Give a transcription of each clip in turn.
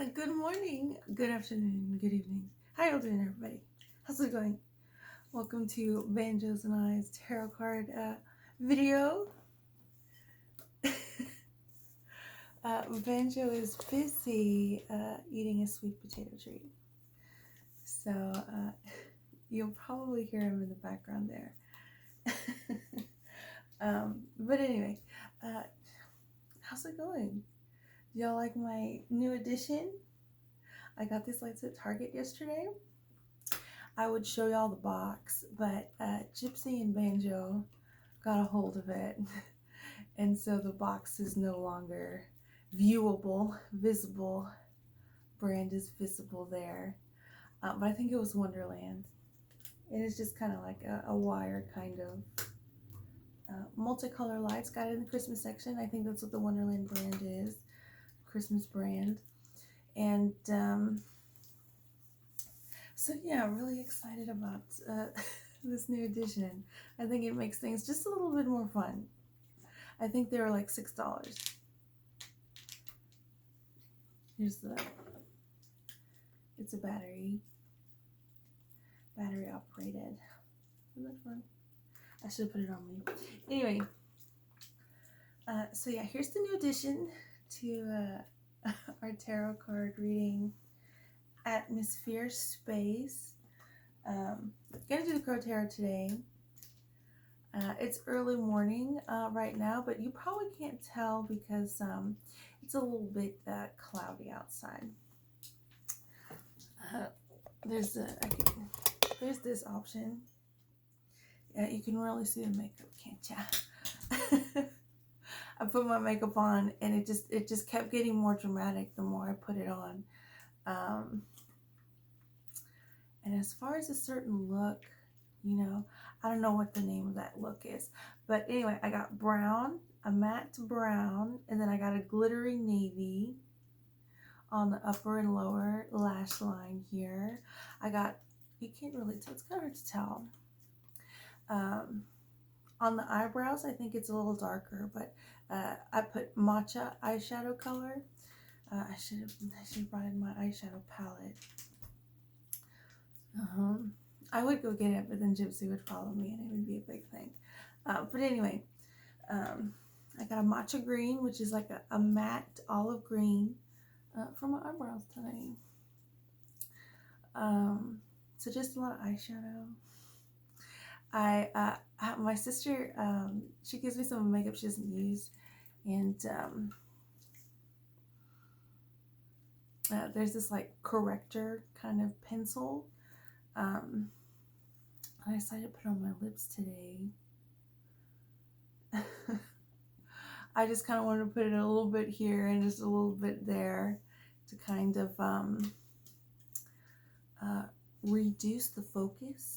Good morning, good afternoon, good evening. How y'all doing, everybody? How's it going? Welcome to Banjos and I's tarot card video. Banjo is busy eating a sweet potato treat, so you'll probably hear him in the background there. But anyway, how's it going? Do y'all like my new addition? I got these lights at Target yesterday. I would show y'all the box, but Gypsy and Banjo got a hold of it, and so the box is no longer viewable, visible. Brand is visible there, but I think it was Wonderland. It is just kind of like a wire kind of multicolor lights. Got it in the Christmas section. I think that's what the Wonderland brand is, Christmas brand, and so yeah, really excited about this new edition. I think it makes things just a little bit more fun. I think they were like $6. Here's it's a battery operated. Isn't that fun? I should have put it on me. Anyway, so yeah, here's the new addition to our tarot card reading, Atmosphere Space. Gonna do the Crow Tarot today. It's early morning right now, but you probably can't tell because it's a little bit cloudy outside. There's this option. You can really see the makeup, can't ya? I put my makeup on, and it just kept getting more dramatic the more I put it on. And as far as a certain look, I don't know what the name of that look is, but anyway, I got brown, a matte brown, and then I got a glittery navy on the upper and lower lash line here. You can't really tell, it's kind of hard to tell. On the eyebrows, I think it's a little darker, but I put matcha eyeshadow color. I should have brought in my eyeshadow palette. I would go get it, but then Gypsy would follow me, and it would be a big thing. But anyway, I got a matcha green, which is like a matte olive green for my eyebrows today. So just a lot of eyeshadow. My sister, she gives me some makeup she doesn't use, and there's this like corrector kind of pencil. I decided to put on my lips today. I just kind of wanted to put it a little bit here and just a little bit there to kind of reduce the focus.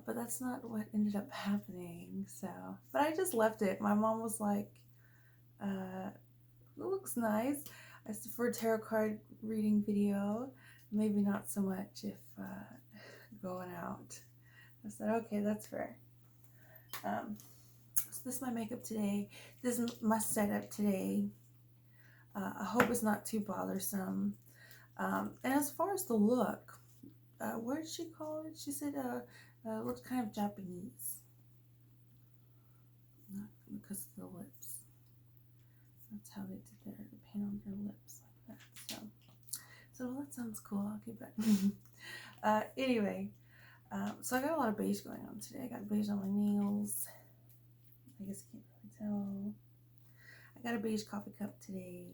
But that's not what ended up happening. But I just left it. My mom was like, it looks nice. For a tarot card reading video, maybe not so much if going out. I said, okay, that's fair. So this is my makeup today. This is my setup today. I hope it's not too bothersome. And as far as the look, what did she call it? She said it looked kind of Japanese. Not because of the lips. That's how they did their paint on their lips like that. So that sounds cool. I'll keep it. Anyway, so I got a lot of beige going on today. I got beige on my nails. I guess you can't really tell. I got a beige coffee cup today.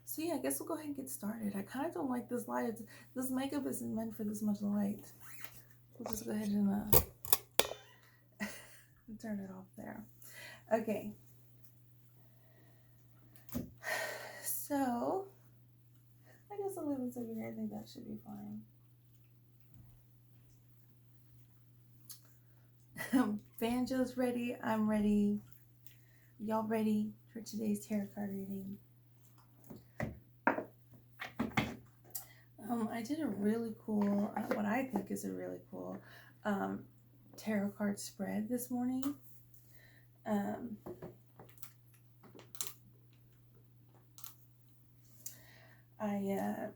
So yeah, I guess we'll go ahead and get started. I kind of don't like this light. This makeup isn't meant for this much light. We'll just go ahead and turn it off there. Okay. So I guess I'll leave this over here. I think that should be fine. Banjo's ready. I'm ready. Y'all ready for today's tarot card reading? I did a really cool, what I think is a really cool tarot card spread this morning. Um, I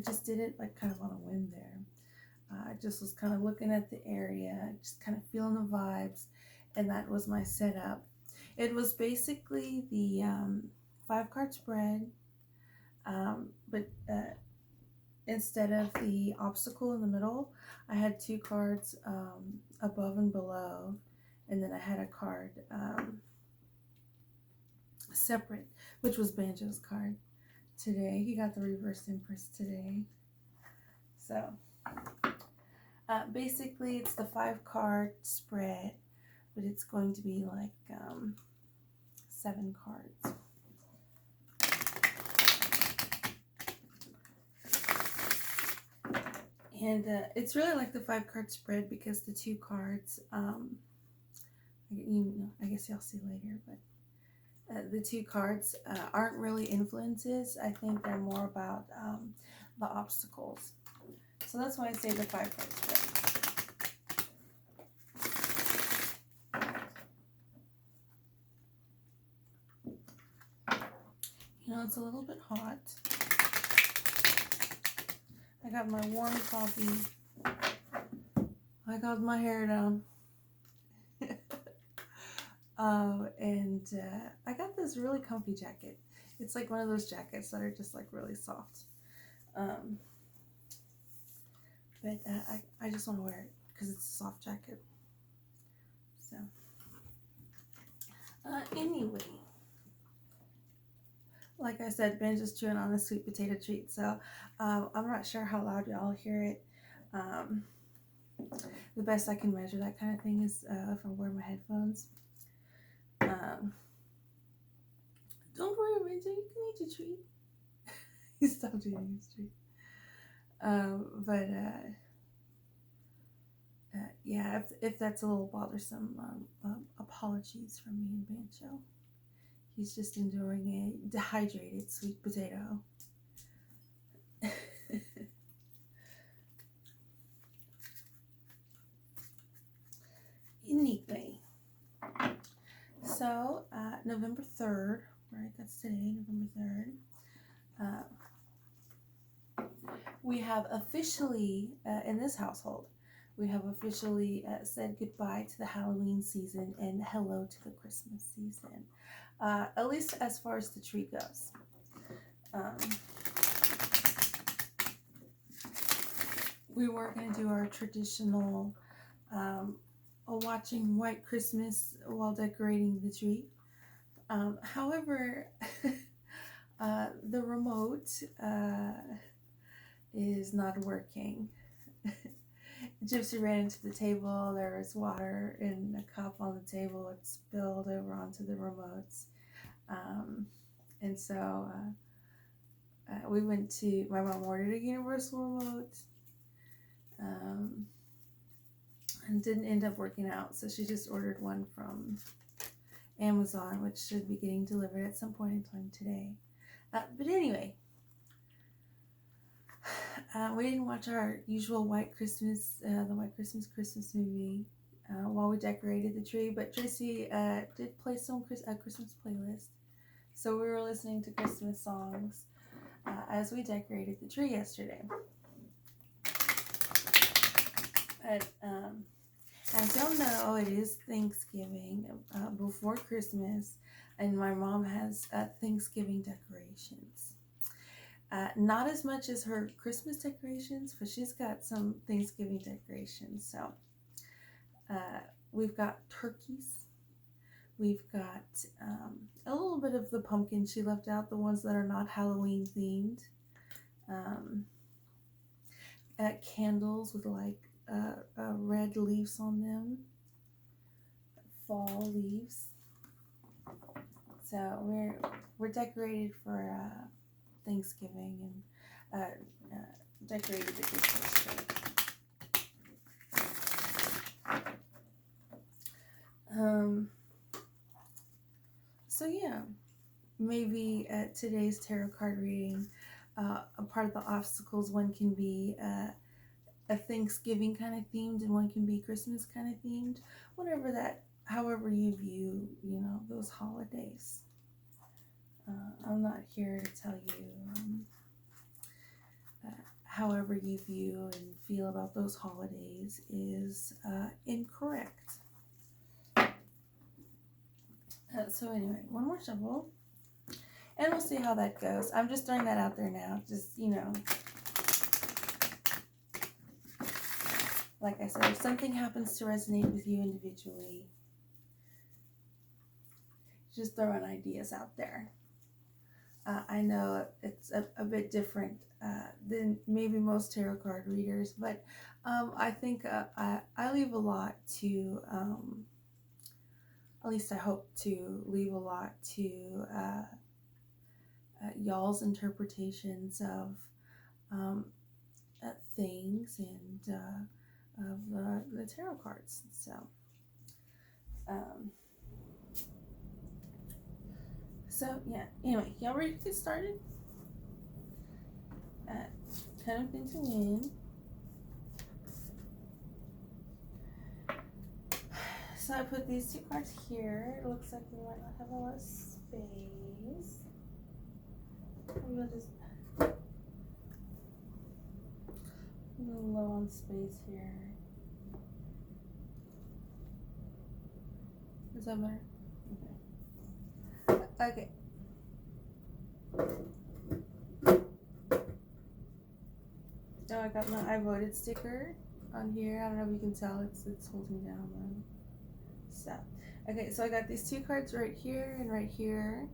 just did it like kind of on a whim there. I just was kind of looking at the area, just kind of feeling the vibes, and that was my setup. It was basically the 5 card spread, but instead of the obstacle in the middle, I had 2 cards above and below, and then I had a card separate, which was Banjo's card today. He got the reversed Empress today. So basically, it's the 5 card spread, but it's going to be like 7 cards. And it's really like the 5 card spread because the 2 cards, I guess y'all see later, but the 2 cards aren't really influences. I think they're more about the obstacles. So that's why I say the 5 card spread. You know, it's a little bit hot. I got my warm coffee. I got my hair down. And I got this really comfy jacket. It's like one of those jackets that are just like really soft. But I just want to wear it because it's a soft jacket. So, anyway, like I said, Ben's just chewing on a sweet potato treat. So, I'm not sure how loud y'all hear it. The best I can measure that kind of thing is if I wear my headphones. Don't worry, Benji, you can eat your treat. He stopped eating his treat. Yeah, if that's a little bothersome, apologies from me and Bancho. He's just enjoying a dehydrated sweet potato. Anyway, so November 3rd, right? That's today, November 3rd. We have officially, in this household, we have officially said goodbye to the Halloween season and hello to the Christmas season. At least as far as the tree goes. We were going to do our traditional watching White Christmas while decorating the tree. However, the remote is not working. Gypsy ran into the table. There was water in a cup on the table. It spilled over onto the remotes. And so we went to, my mom ordered a universal remote and didn't end up working out. So she just ordered one from Amazon, which should be getting delivered at some point in time today. But anyway, we didn't watch our usual White Christmas, the White Christmas movie while we decorated the tree, but Tracy did play some Christmas playlist. So we were listening to Christmas songs as we decorated the tree yesterday. But as y'all know, it is Thanksgiving before Christmas, and my mom has Thanksgiving decorations. Not as much as her Christmas decorations, but she's got some Thanksgiving decorations. So we've got turkeys. We've got a little bit of the pumpkin. She left out the ones that are not Halloween themed. Candles with like red leaves on them. Fall leaves. So we're decorated for Thanksgiving and decorated the Christmas tree. So yeah, maybe at today's tarot card reading, a part of the obstacles, one can be a Thanksgiving kind of themed and one can be Christmas kind of themed, whatever that however you view, those holidays. I'm not here to tell you however you view and feel about those holidays is incorrect. So anyway, one more shuffle, and we'll see how that goes. I'm just throwing that out there now. Just, like I said, if something happens to resonate with you individually, just throwing ideas out there. I know it's a bit different than maybe most tarot card readers, but I think I leave a lot to, at least I hope to leave a lot to y'all's interpretations of things and of the tarot cards. So yeah, anyway, y'all ready to get started? 10 of Pins and Wind. So I put these two cards here. It looks like we might not have a lot of space. Maybe I'll just a little low on space here. Is that better? Okay. Oh, I got my I voted sticker on here. I don't know if you can tell. It's holding down the stuff. Okay, so I got these two cards right here and right here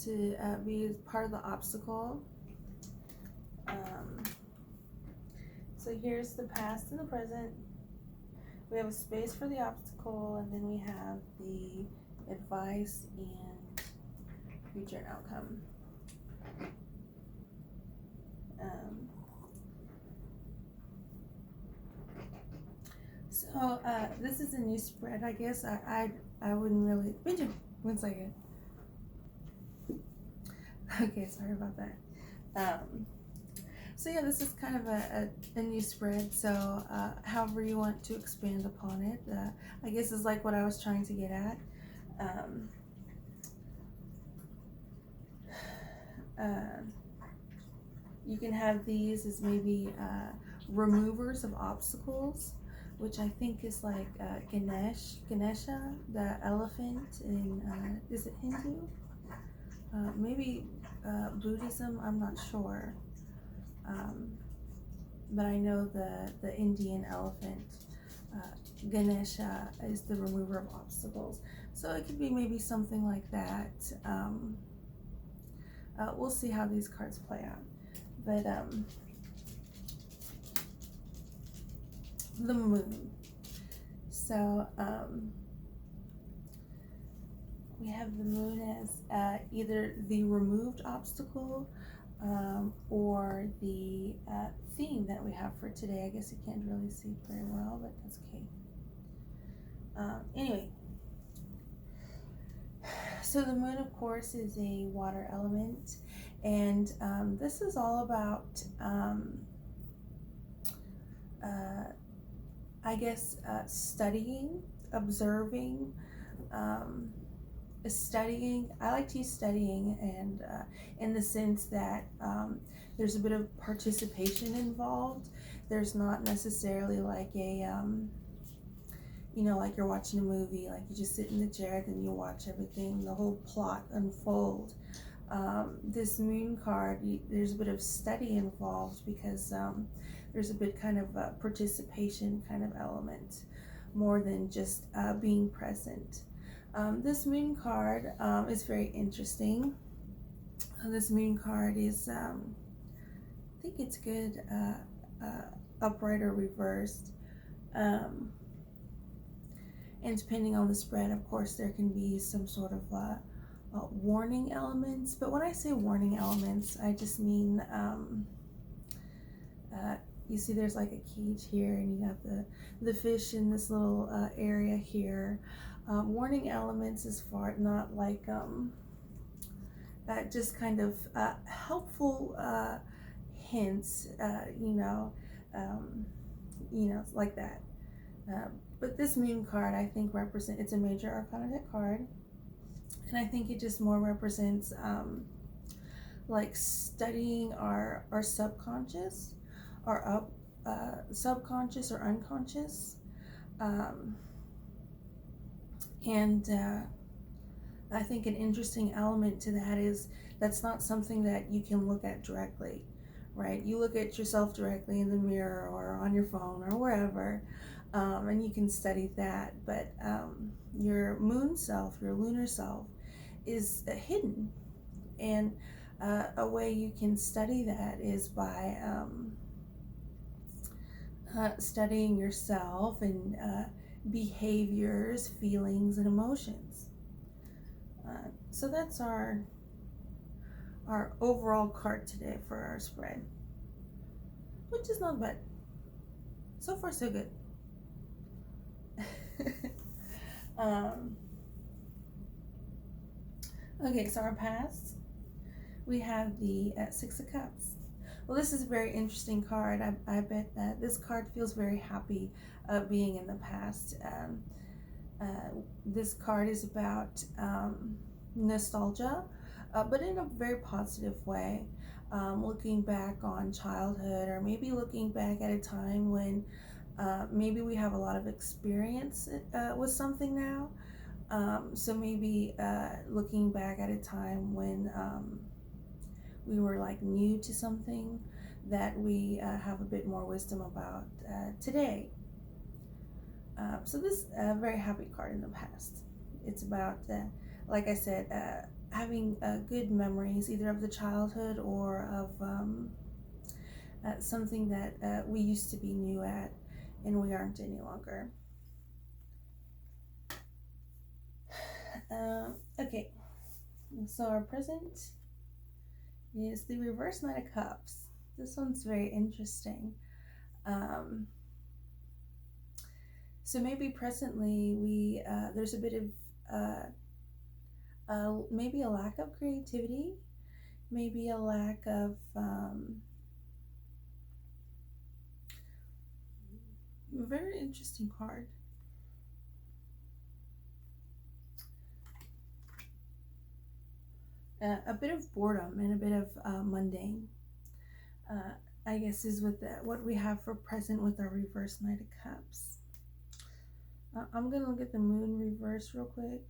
to be part of the obstacle. So here's the past and the present. We have a space for the obstacle, and then we have the advice and future outcome. So this is a new spread, I guess. I wouldn't really. Benjamin, 1 second. Okay, sorry about that. So yeah, this is kind of a new spread. So however you want to expand upon it, I guess is like what I was trying to get at. You can have these as maybe removers of obstacles, which I think is like Ganesha, the elephant in, is it Hindu? Maybe Buddhism, I'm not sure. But I know the Indian elephant, Ganesha, is the remover of obstacles. So it could be maybe something like that. We'll see how these cards play out. But the moon. So we have the moon as either the removed obstacle or the theme that we have for today. I guess you can't really see very well, but that's okay. Anyway, so the moon, of course, is a water element, and this is all about, I guess, studying, observing, studying. I like to use studying, and in the sense that there's a bit of participation involved. There's not necessarily like a like you're watching a movie, like you just sit in the chair, then you watch everything, the whole plot unfold. This moon card, there's a bit of study involved because there's a bit kind of a participation kind of element, more than just being present. This moon card is very interesting. This moon card is, I think it's good upright or reversed. And depending on the spread, of course, there can be some sort of warning elements. But when I say warning elements, I just mean, you see there's like a cage here, and you have the fish in this little area here. Warning elements is far not like just kind of helpful hints, like that. But this moon card, I think, it's a major arcana deck card, and I think it just more represents like studying our subconscious, our subconscious or unconscious, um, and I think an interesting element to that is that's not something that you can look at directly, right? You look at yourself directly in the mirror or on your phone or wherever, and you can study that. But your moon self, your lunar self, is hidden. And a way you can study that is by studying yourself and behaviors, feelings, and emotions. So that's our overall card today for our spread, which is not bad. So far, so good. Okay, so our past, we have the Six of Cups. Well, this is a very interesting card. I bet that this card feels very happy being in the past. This card is about nostalgia, but in a very positive way. Looking back on childhood, or maybe looking back at a time when maybe we have a lot of experience with something now. So maybe looking back at a time when we were like new to something that we have a bit more wisdom about today. So this very happy card in the past. It's about, like I said, having good memories either of the childhood or of something that we used to be new at and we aren't any longer. Okay, so our present is the reverse Knight of Cups. This one's very interesting. So maybe presently we there's a bit of maybe a lack of creativity, maybe a lack of very interesting card. A bit of boredom and a bit of mundane. I guess is what we have for present with our reverse Knight of Cups. I'm gonna look at the moon reverse real quick.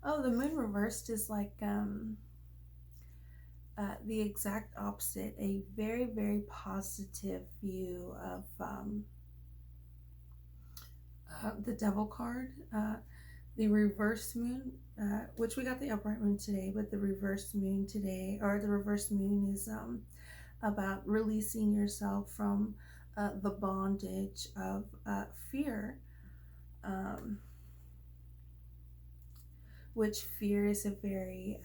Oh, the moon reversed is like the exact opposite, a very, very positive view of the devil card. The reverse moon, which we got the upright moon today, but the reverse moon today, or the reverse moon is about releasing yourself from the bondage of fear, which fear is a very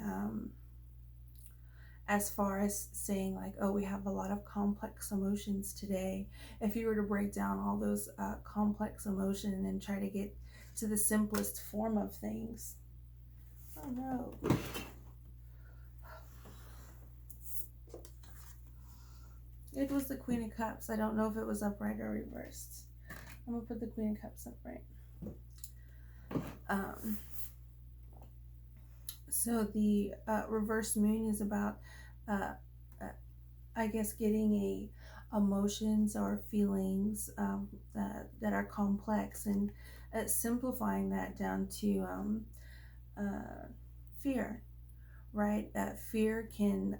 as far as saying like, oh, we have a lot of complex emotions today. If you were to break down all those complex emotions and try to get to the simplest form of things. Oh no. It was the Queen of Cups. I don't know if it was upright or reversed. I'm gonna put the Queen of Cups upright. So the reverse moon is about, I guess, getting emotions or feelings that are complex and simplifying that down to fear, right? Fear can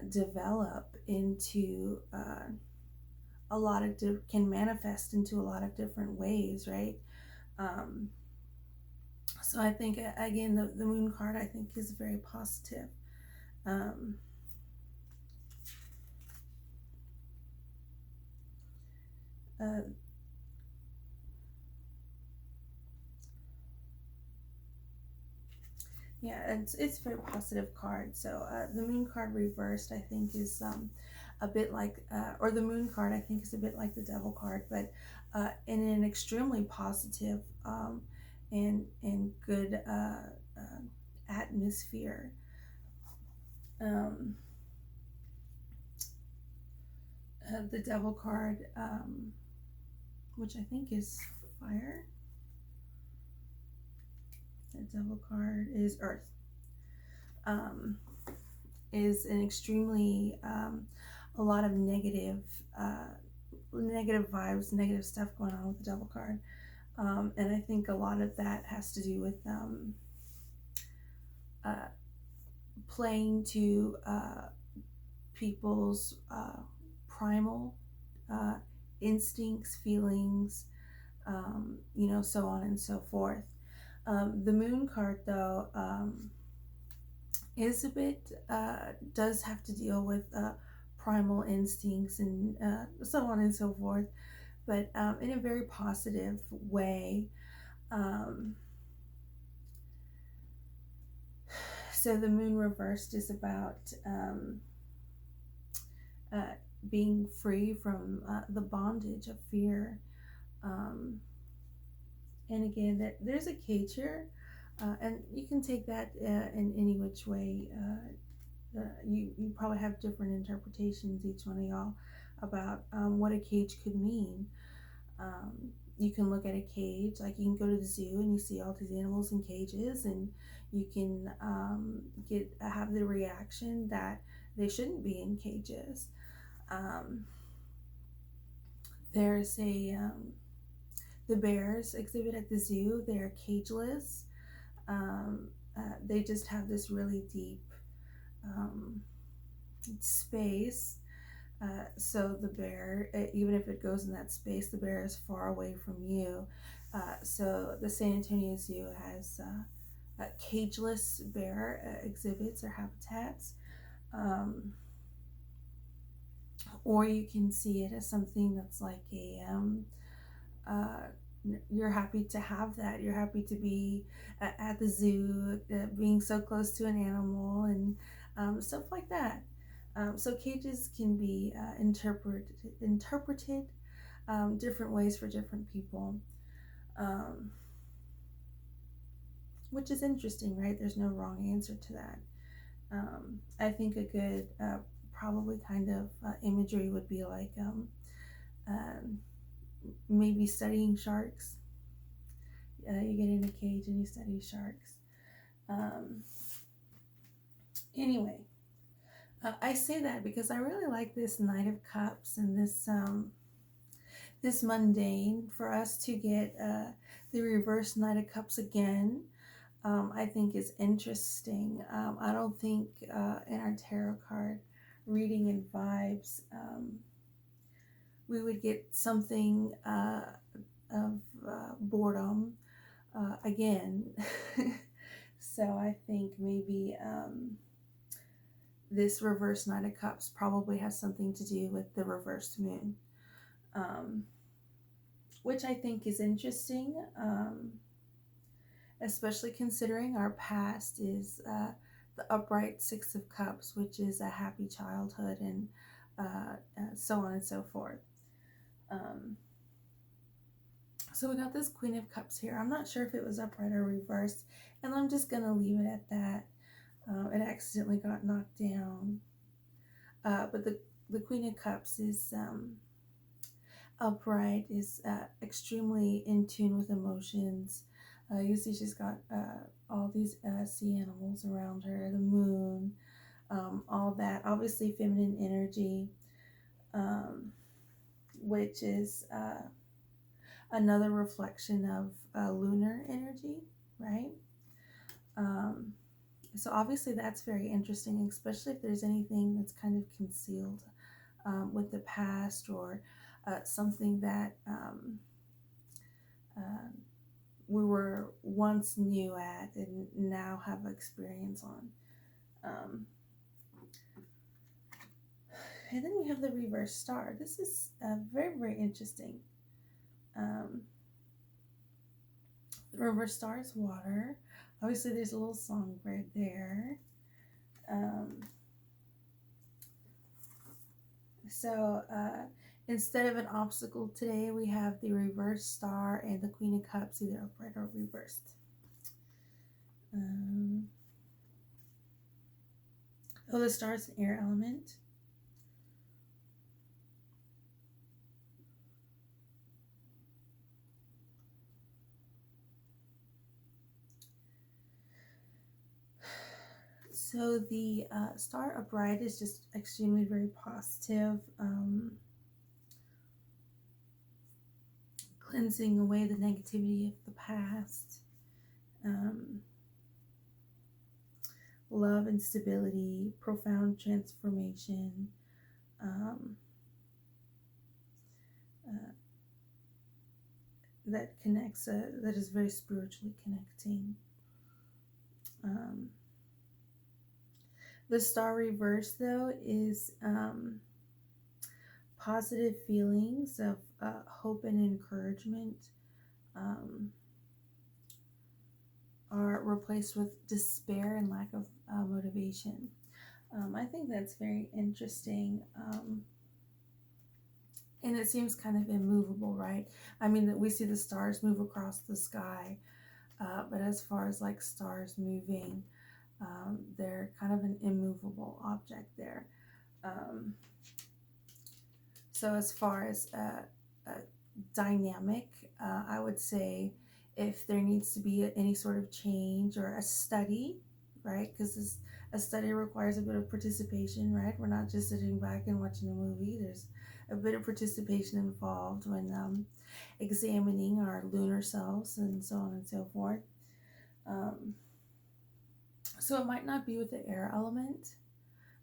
develop into a lot of can manifest into a lot of different ways, right? So I think again the moon card I think is very positive. Yeah, it's a very positive card. So the moon card reversed I think is a bit like, or the moon card I think is a bit like the devil card, but in an extremely positive and good atmosphere. Um, the Devil card, which I think is fire. The Devil card is Earth. Is an extremely a lot of negative vibes, negative stuff going on with the Devil card, and I think a lot of that has to do with playing to people's primal instincts, feelings, so on and so forth. The Moon card, though, is a bit, does have to deal with primal instincts and so on and so forth, but in a very positive way. So the Moon reversed is about being free from the bondage of fear. And again, there's a cage here, and you can take that in any which way. You probably have different interpretations, each one of y'all, about what a cage could mean. You can look at a cage, like you can go to the zoo and you see all these animals in cages, and you can have the reaction that they shouldn't be in cages. There's the bears exhibit at the zoo. They're cageless. They just have this really deep space. So the bear, even if it goes in that space, the bear is far away from you. So the San Antonio Zoo has cageless bear exhibits or habitats. Or you can see it as something that's like you're happy to have that. You're happy to be at the zoo, being so close to an animal, and stuff like that. So cages can be interpreted different ways for different people, which is interesting, right? There's no wrong answer to that. I think a good probably kind of imagery would be like maybe studying sharks. You get in a cage and you study sharks. Anyway, I say that because I really like this Knight of Cups and this mundane. For us to get the reverse Knight of Cups again, I think is interesting. I don't think in our tarot card reading and vibes we would get something of boredom again. So I think maybe this reverse Knight of Cups probably has something to do with the reversed moon, which I think is interesting, especially considering our past is the upright Six of Cups, which is a happy childhood, and so on and so forth. So we got this Queen of Cups here. I'm not sure if it was upright or reversed, and I'm just going to leave it at that. It accidentally got knocked down. But the Queen of Cups is upright, is extremely in tune with emotions. You see she's got all these sea animals around her, the moon, all that. Obviously feminine energy, which is another reflection of lunar energy, right? So obviously that's very interesting, especially if there's anything that's kind of concealed with the past, or something that we were once new at and now have experience on. And then we have the reverse star. This is very, very interesting. The reverse star is water. Obviously, there's a little songbird there. So instead of an obstacle today, we have the reverse star and the Queen of Cups, either upright or reversed. Oh, the star's an air element. So the star upright is just extremely very positive, cleansing away the negativity of the past, um, love and stability, profound transformation, um, uh, that connects, that is very spiritually connecting. Um, the star reverse, though, is positive feelings of hope and encouragement um, are replaced with despair and lack of motivation. I think that's very interesting. And it seems kind of immovable, right? I mean, that we see the stars move across the sky, but as far as like stars moving, they're kind of an immovable object there. Um, so as far as dynamic, I would say if there needs to be any sort of change or a study, right? Because a study requires a bit of participation, right? We're not just sitting back and watching a movie. There's a bit of participation involved when examining our lunar selves and so on and so forth. Um, so it might not be with the air element,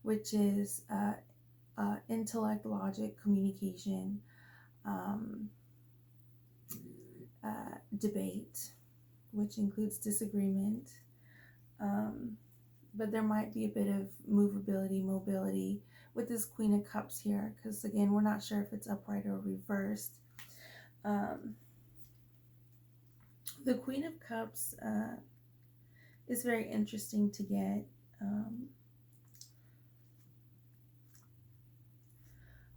which is intellect, logic, communication, um, debate, which includes disagreement. Um, but there might be a bit of movability, mobility with this Queen of Cups here, because again, we're not sure if it's upright or reversed. Um, the Queen of Cups is very interesting to get.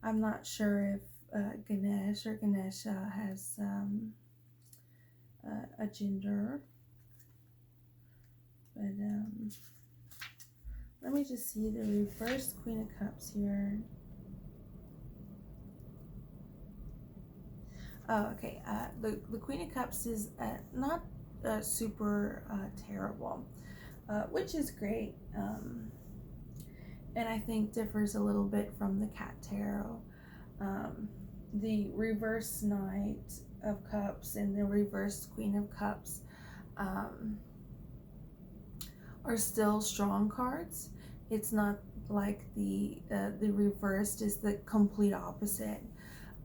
I'm not sure if Ganesh or Ganesha has a gender, but let me just see the reverse Queen of Cups here. Oh, okay. The Queen of Cups is not super terrible, which is great, and I think differs a little bit from the Cat Tarot. The reverse Knight of Cups and the reverse Queen of Cups are still strong cards. It's not like the reversed is the complete opposite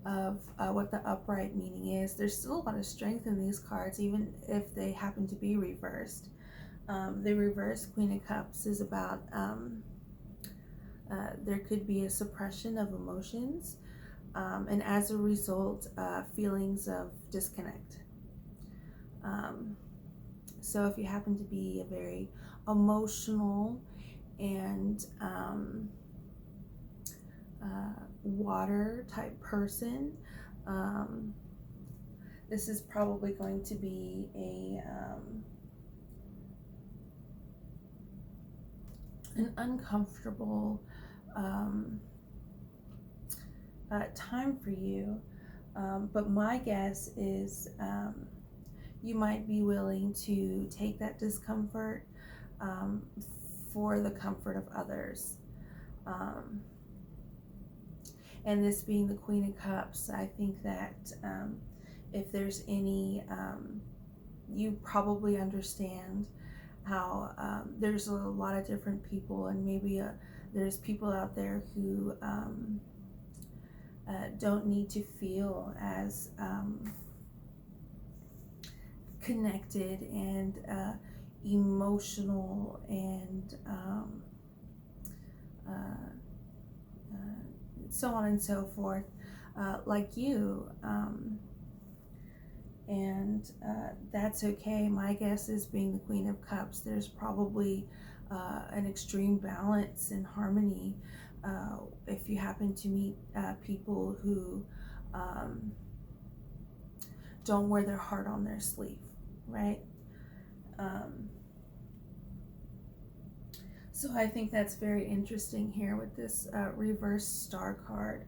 of what the upright meaning is. There's still a lot of strength in these cards, even if they happen to be reversed. The reverse Queen of Cups is about there could be a suppression of emotions, and as a result, feelings of disconnect. So if you happen to be a very emotional and water type person, this is probably going to be an uncomfortable time for you. But my guess is you might be willing to take that discomfort for the comfort of others. And this being the Queen of Cups, I think that if there's any, you probably understand how there's a lot of different people, and maybe there's people out there who don't need to feel as connected and emotional and so on and so forth, like you. And that's okay. My guess is, being the Queen of Cups, there's probably an extreme balance and harmony if you happen to meet people who don't wear their heart on their sleeve, right? So I think that's very interesting here with this reverse star card.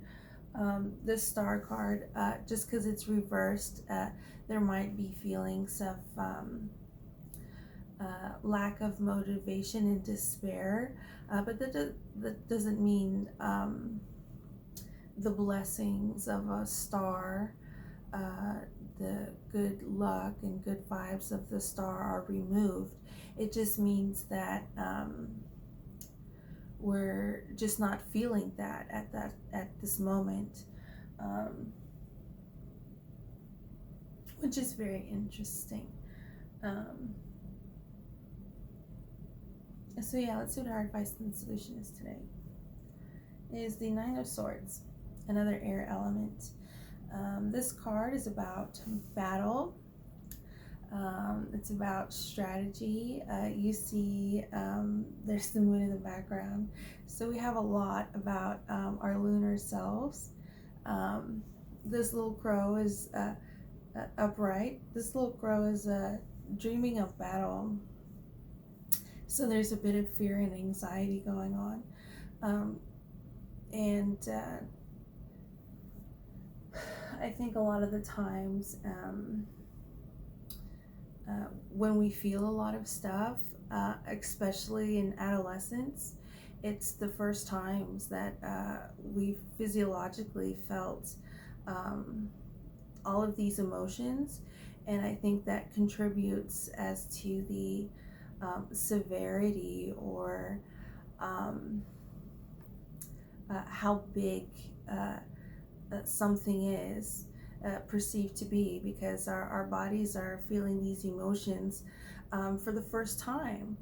This star card, just because it's reversed, there might be feelings of lack of motivation and despair, but that doesn't mean the blessings of a star, the good luck and good vibes of the star are removed. It just means that we're just not feeling that at this moment, um, which is very interesting. Um, so yeah, let's see what our advice and solution is today. It is the Nine of Swords, another air element. This card is about battle. It's about strategy. You see, there's the moon in the background. So we have a lot about our lunar selves. This little crow is upright. This little crow is dreaming of battle. So there's a bit of fear and anxiety going on. And I think a lot of the times, when we feel a lot of stuff, especially in adolescence, it's the first times that we physiologically felt all of these emotions, and I think that contributes as to the severity or how big something is perceived to be, because our bodies are feeling these emotions for the first time,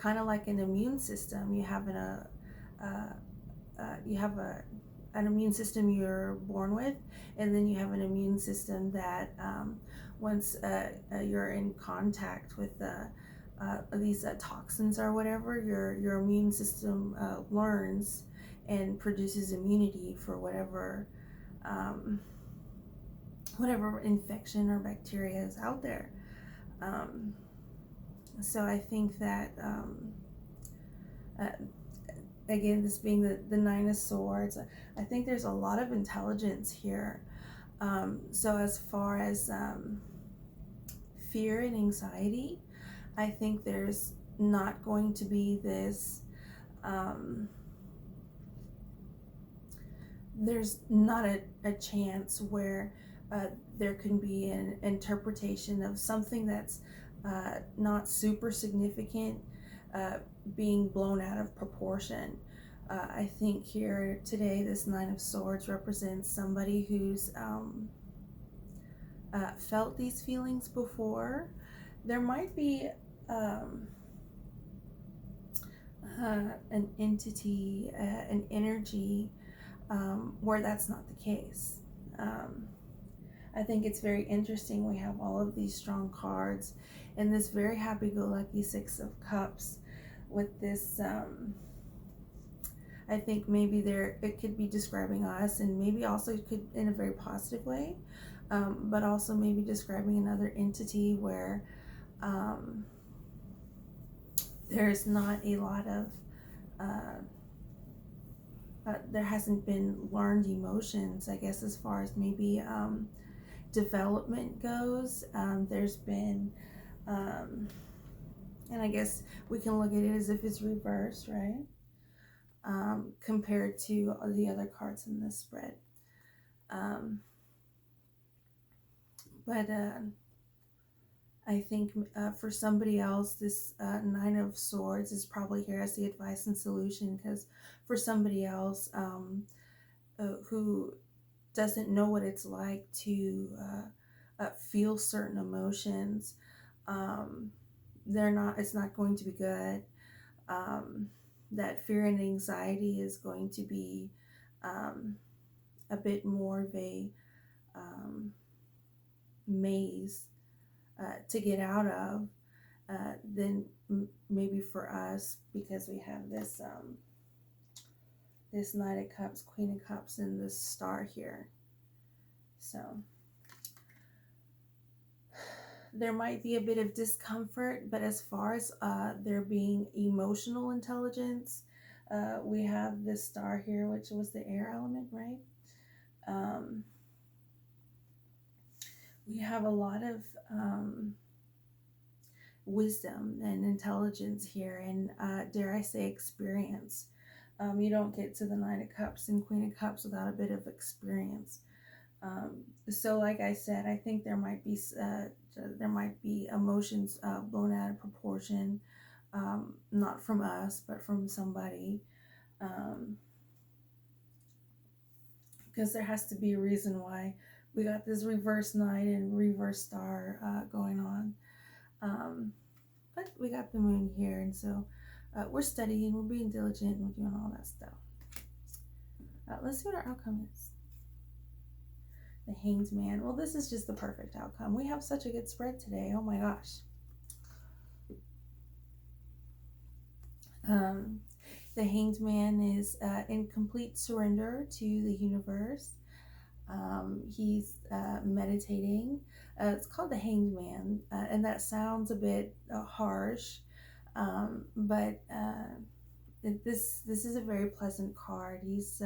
kind of like an immune system. You have an immune system you're born with, and then you have an immune system that once you're in contact with these toxins or whatever, your immune system learns and produces immunity for whatever infection or bacteria is out there. So I think that again, this being the Nine of Swords, I think there's a lot of intelligence here. So as far as fear and anxiety, I think there's not going to be this there's not a chance where there can be an interpretation of something that's not super significant being blown out of proportion. I think here today, this Nine of Swords represents somebody who's felt these feelings before. There might be an entity, an energy where that's not the case. I think it's very interesting. We have all of these strong cards and this very happy-go-lucky Six of Cups with this. I think maybe it could be describing us, and maybe also it could in a very positive way, but also maybe describing another entity where there's not a lot of there hasn't been learned emotions, I guess, as far as maybe development goes. There's been, and I guess we can look at it as if it's reversed, right? Compared to the other cards in this spread. But I think for somebody else, this Nine of Swords is probably here as the advice and solution, because for somebody else who doesn't know what it's like to feel certain emotions, it's not going to be good. That fear and anxiety is going to be a bit more of a maze to get out of than maybe for us, because we have this this Knight of Cups, Queen of Cups, and this star here. So there might be a bit of discomfort, but as far as there being emotional intelligence, we have this star here, which was the air element, right? Um, we have a lot of wisdom and intelligence here, and dare I say, experience. You don't get to the Nine of Cups and Queen of Cups without a bit of experience. So, like I said, I think there might be emotions blown out of proportion, not from us, but from somebody, because there has to be a reason why we got this reverse Knight and reverse star going on. But we got the moon here, and so we're studying, we're being diligent, we're doing all that stuff. Let's see what our outcome is. The Hanged Man. Well, this is just the perfect outcome. We have such a good spread today. Oh my gosh. The Hanged Man is in complete surrender to the universe. He's meditating. It's called the Hanged Man, and that sounds a bit harsh, but this is a very pleasant card. He's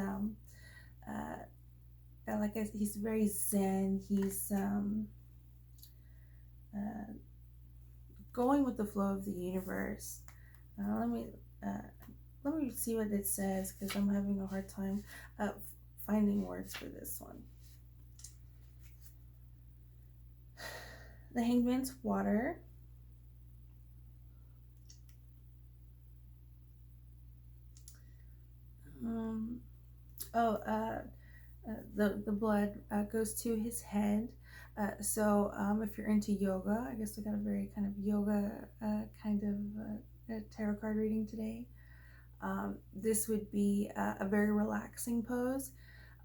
like he's very zen. He's going with the flow of the universe. Let me see what it says, because I'm having a hard time finding words for this one. The Hanged Man's water. The blood goes to his head. So if you're into yoga, I guess we got a very kind of yoga kind of tarot card reading today. This would be a very relaxing pose.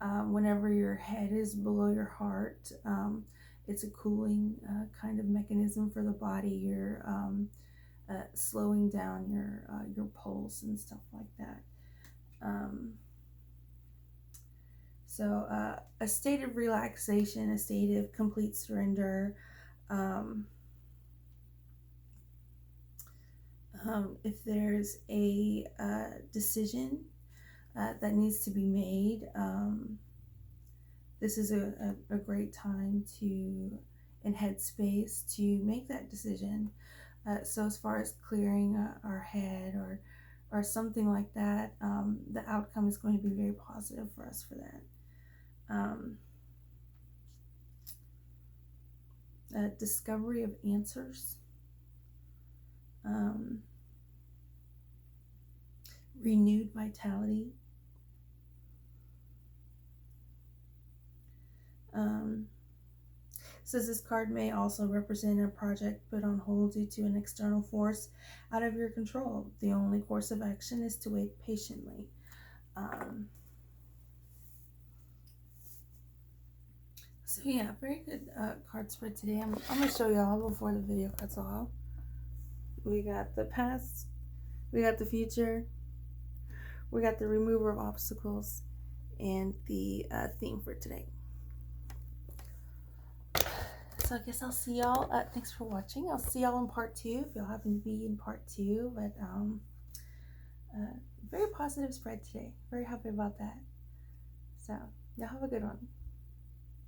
Whenever your head is below your heart, it's a cooling kind of mechanism for the body. You're slowing down your pulse and stuff like that. So a state of relaxation, a state of complete surrender. If there's a decision that needs to be made, this is a great time to, in headspace, to make that decision. So as far as clearing our head or something like that, the outcome is going to be very positive for us for that. Discovery of answers. Renewed vitality. Says this card may also represent a project put on hold due to an external force out of your control. The only course of action is to wait patiently. So yeah, very good card spread today. I'm going to show y'all before the video cuts off. We got the past, we got the future, we got the remover of obstacles, and the theme for today. So I guess I'll see y'all. Thanks for watching. I'll see y'all in part 2 if y'all happen to be in part 2. But very positive spread today. Very happy about that. So y'all have a good one.